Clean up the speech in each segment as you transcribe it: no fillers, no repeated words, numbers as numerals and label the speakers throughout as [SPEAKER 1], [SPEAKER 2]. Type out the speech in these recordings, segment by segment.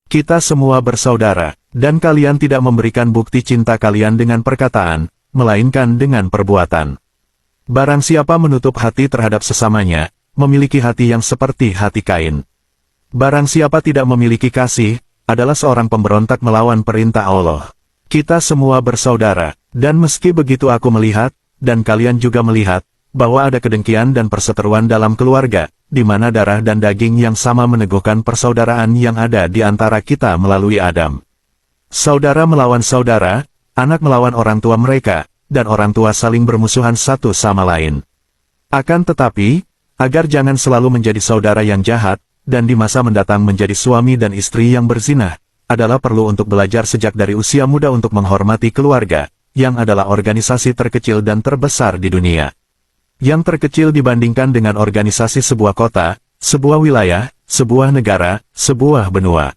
[SPEAKER 1] Kita semua bersaudara, dan kalian tidak memberikan bukti cinta kalian dengan perkataan, melainkan dengan perbuatan. Barang siapa menutup hati terhadap sesamanya, memiliki hati yang seperti hati Kain. Barang siapa tidak memiliki kasih, adalah seorang pemberontak melawan perintah Allah. Kita semua bersaudara, dan meski begitu aku melihat, dan kalian juga melihat, bahwa ada kedengkian dan perseteruan dalam keluarga, di mana darah dan daging yang sama meneguhkan persaudaraan yang ada di antara kita melalui Adam. Saudara melawan saudara, anak melawan orang tua mereka, dan orang tua saling bermusuhan satu sama lain. Akan tetapi, agar jangan selalu menjadi saudara yang jahat, dan di masa mendatang menjadi suami dan istri yang berzina, adalah perlu untuk belajar sejak dari usia muda untuk menghormati keluarga, yang adalah organisasi terkecil dan terbesar di dunia. Yang terkecil dibandingkan dengan organisasi sebuah kota, sebuah wilayah, sebuah negara, sebuah benua.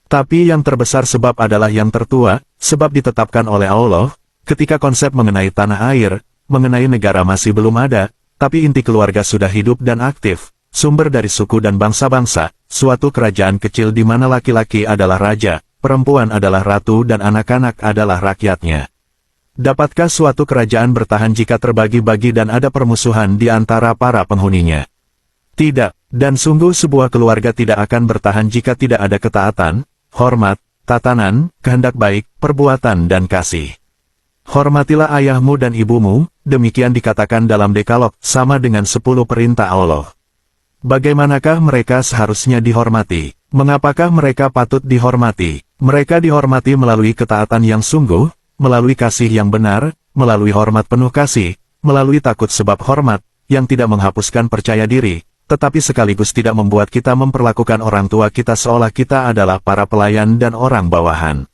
[SPEAKER 1] Tapi yang terbesar sebab adalah yang tertua, sebab ditetapkan oleh Allah, ketika konsep mengenai tanah air, mengenai negara masih belum ada, tapi inti keluarga sudah hidup dan aktif, sumber dari suku dan bangsa-bangsa, suatu kerajaan kecil di mana laki-laki adalah raja, perempuan adalah ratu dan anak-anak adalah rakyatnya. Dapatkah suatu kerajaan bertahan jika terbagi-bagi dan ada permusuhan di antara para penghuninya? Tidak, dan sungguh sebuah keluarga tidak akan bertahan jika tidak ada ketaatan, hormat, tatanan, kehendak baik, perbuatan dan kasih. Hormatilah ayahmu dan ibumu, demikian dikatakan dalam Dekalog, sama dengan 10 perintah Allah. Bagaimanakah mereka seharusnya dihormati? Mengapakah mereka patut dihormati? Mereka dihormati melalui ketaatan yang sungguh, melalui kasih yang benar, melalui hormat penuh kasih, melalui takut sebab hormat, yang tidak menghapuskan percaya diri, tetapi sekaligus tidak membuat kita memperlakukan orang tua kita seolah kita adalah para pelayan dan orang bawahan.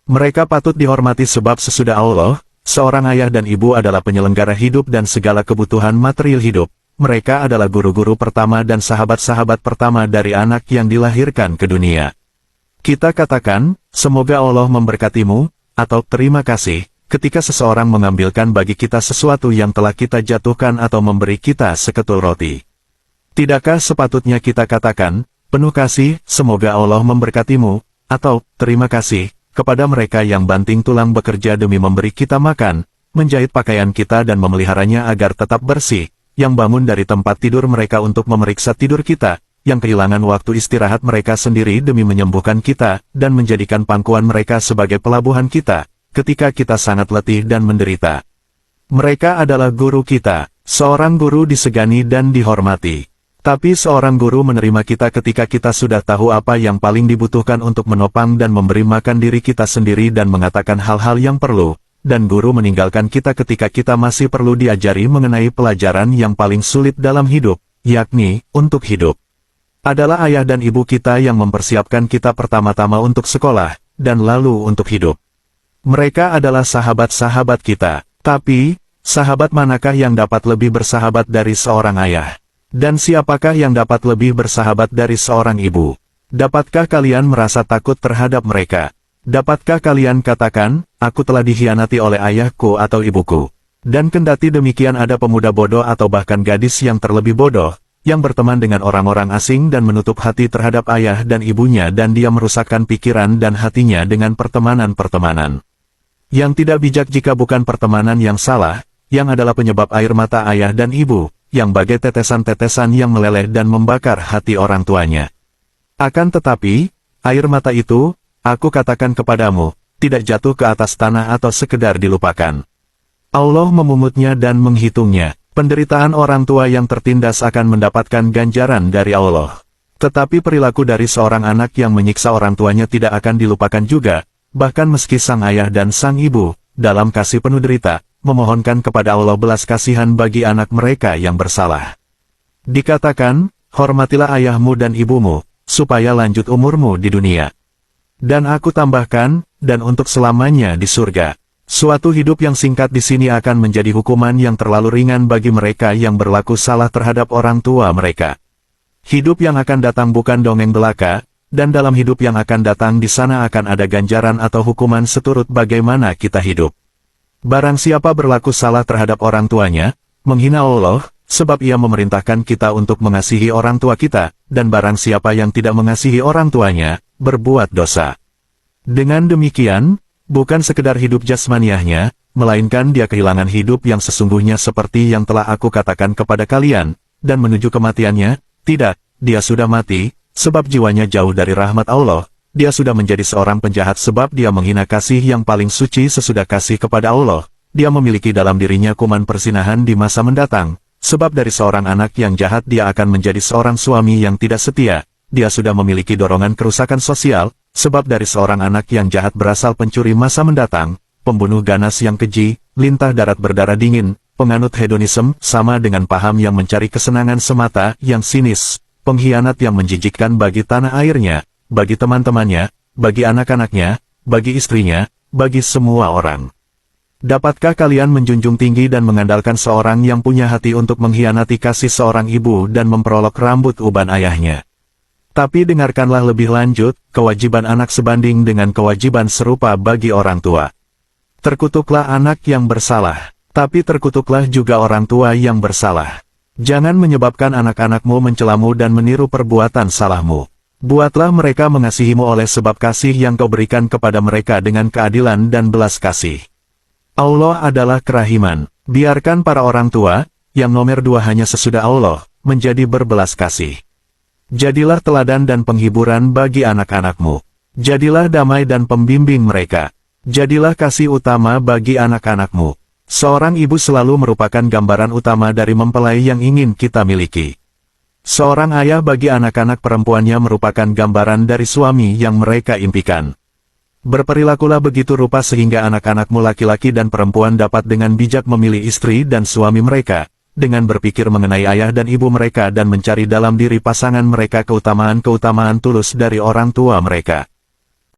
[SPEAKER 1] Mereka patut dihormati sebab sesudah Allah, seorang ayah dan ibu adalah penyelenggara hidup dan segala kebutuhan material hidup. Mereka adalah guru-guru pertama dan sahabat-sahabat pertama dari anak yang dilahirkan ke dunia. Kita katakan, semoga Allah memberkatimu, atau terima kasih, ketika seseorang mengambilkan bagi kita sesuatu yang telah kita jatuhkan atau memberi kita seketul roti. Tidakkah sepatutnya kita katakan, penuh kasih, semoga Allah memberkatimu, atau terima kasih, kepada mereka yang banting tulang bekerja demi memberi kita makan, menjahit pakaian kita dan memeliharanya agar tetap bersih, yang bangun dari tempat tidur mereka untuk memeriksa tidur kita, yang kehilangan waktu istirahat mereka sendiri demi menyembuhkan kita, dan menjadikan pangkuan mereka sebagai pelabuhan kita, ketika kita sangat letih dan menderita. Mereka adalah guru kita, seorang guru disegani dan dihormati. Tapi seorang guru menerima kita ketika kita sudah tahu apa yang paling dibutuhkan untuk menopang dan memberi makan diri kita sendiri dan mengatakan hal-hal yang perlu, dan guru meninggalkan kita ketika kita masih perlu diajari mengenai pelajaran yang paling sulit dalam hidup, yakni, untuk hidup. Adalah ayah dan ibu kita yang mempersiapkan kita pertama-tama untuk sekolah, dan lalu untuk hidup. Mereka adalah sahabat-sahabat kita, tapi, sahabat manakah yang dapat lebih bersahabat dari seorang ayah? Dan siapakah yang dapat lebih bersahabat dari seorang ibu? Dapatkah kalian merasa takut terhadap mereka? Dapatkah kalian katakan, aku telah dikhianati oleh ayahku atau ibuku? Dan kendati demikian ada pemuda bodoh atau bahkan gadis yang terlebih bodoh, yang berteman dengan orang-orang asing dan menutup hati terhadap ayah dan ibunya dan dia merusakkan pikiran dan hatinya dengan pertemanan-pertemanan. Yang tidak bijak jika bukan pertemanan yang salah, yang adalah penyebab air mata ayah dan ibu, yang bagai tetesan-tetesan yang meleleh dan membakar hati orang tuanya. Akan tetapi, air mata itu, aku katakan kepadamu, tidak jatuh ke atas tanah atau sekedar dilupakan. Allah memungutnya dan menghitungnya. Penderitaan orang tua yang tertindas akan mendapatkan ganjaran dari Allah. Tetapi perilaku dari seorang anak yang menyiksa orang tuanya tidak akan dilupakan juga, bahkan meski sang ayah dan sang ibu, dalam kasih penuh derita, memohonkan kepada Allah belas kasihan bagi anak mereka yang bersalah. Dikatakan, hormatilah ayahmu dan ibumu, supaya lanjut umurmu di dunia. Dan aku tambahkan, dan untuk selamanya di surga. Suatu hidup yang singkat di sini akan menjadi hukuman yang terlalu ringan bagi mereka yang berlaku salah terhadap orang tua mereka. Hidup yang akan datang bukan dongeng belaka, dan dalam hidup yang akan datang di sana akan ada ganjaran atau hukuman seturut bagaimana kita hidup. Barang siapa berlaku salah terhadap orang tuanya, menghina Allah, sebab ia memerintahkan kita untuk mengasihi orang tua kita, dan barang siapa yang tidak mengasihi orang tuanya, berbuat dosa. Dengan demikian, bukan sekedar hidup jasmaniahnya, melainkan dia kehilangan hidup yang sesungguhnya seperti yang telah aku katakan kepada kalian, dan menuju kematiannya, tidak, dia sudah mati, sebab jiwanya jauh dari rahmat Allah, dia sudah menjadi seorang penjahat sebab dia menghina kasih yang paling suci sesudah kasih kepada Allah, dia memiliki dalam dirinya kuman persinahan di masa mendatang, sebab dari seorang anak yang jahat dia akan menjadi seorang suami yang tidak setia, dia sudah memiliki dorongan kerusakan sosial, sebab dari seorang anak yang jahat berasal pencuri masa mendatang, pembunuh ganas yang keji, lintah darat berdarah dingin, penganut hedonisme, sama dengan paham yang mencari kesenangan semata, yang sinis, pengkhianat yang menjijikkan bagi tanah airnya, bagi teman-temannya, bagi anak-anaknya, bagi istrinya, bagi semua orang. Dapatkah kalian menjunjung tinggi dan mengandalkan seorang yang punya hati untuk mengkhianati kasih seorang ibu dan memperolok rambut uban ayahnya? Tapi dengarkanlah lebih lanjut, kewajiban anak sebanding dengan kewajiban serupa bagi orang tua. Terkutuklah anak yang bersalah, tapi terkutuklah juga orang tua yang bersalah. Jangan menyebabkan anak-anakmu mencelamu dan meniru perbuatan salahmu. Buatlah mereka mengasihimu oleh sebab kasih yang kau berikan kepada mereka dengan keadilan dan belas kasih. Allah adalah kerahiman. Biarkan para orang tua, yang nomor dua hanya sesudah Allah, menjadi berbelas kasih. Jadilah teladan dan penghiburan bagi anak-anakmu. Jadilah damai dan pembimbing mereka. Jadilah kasih utama bagi anak-anakmu. Seorang ibu selalu merupakan gambaran utama dari mempelai yang ingin kita miliki. Seorang ayah bagi anak-anak perempuannya merupakan gambaran dari suami yang mereka impikan. Berperilakulah begitu rupa sehingga anak-anakmu laki-laki dan perempuan dapat dengan bijak memilih istri dan suami mereka, dengan berpikir mengenai ayah dan ibu mereka dan mencari dalam diri pasangan mereka keutamaan-keutamaan tulus dari orang tua mereka.